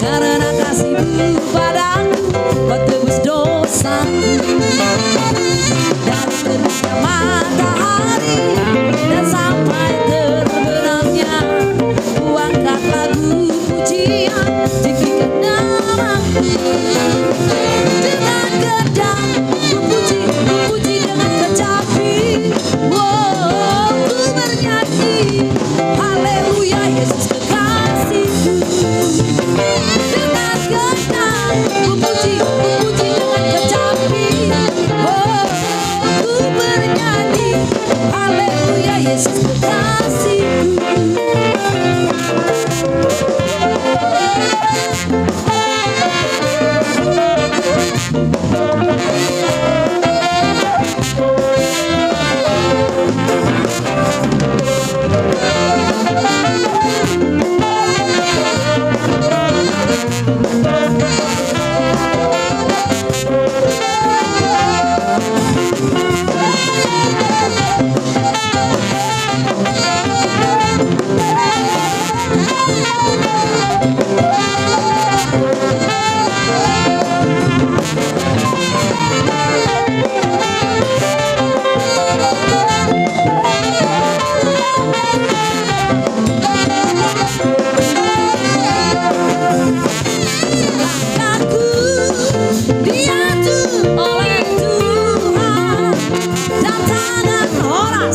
karena kasih-Mu padaku kau tebus dosaku. Dari terbitnya matahari dan sampai terbenamnya, ku angkat lagu pujian, tinggikan nama-Mu. Dengan gendang ku puji dengan kecapi. Wow, ku bernyanyi haleluya Yesus kekasihku. Dengan gendang ku puji dengan kecapi. Oh, ku bernyanyi haleluya Yesus kekasihku. Aku diatur oleh Tuhan dan tangan orang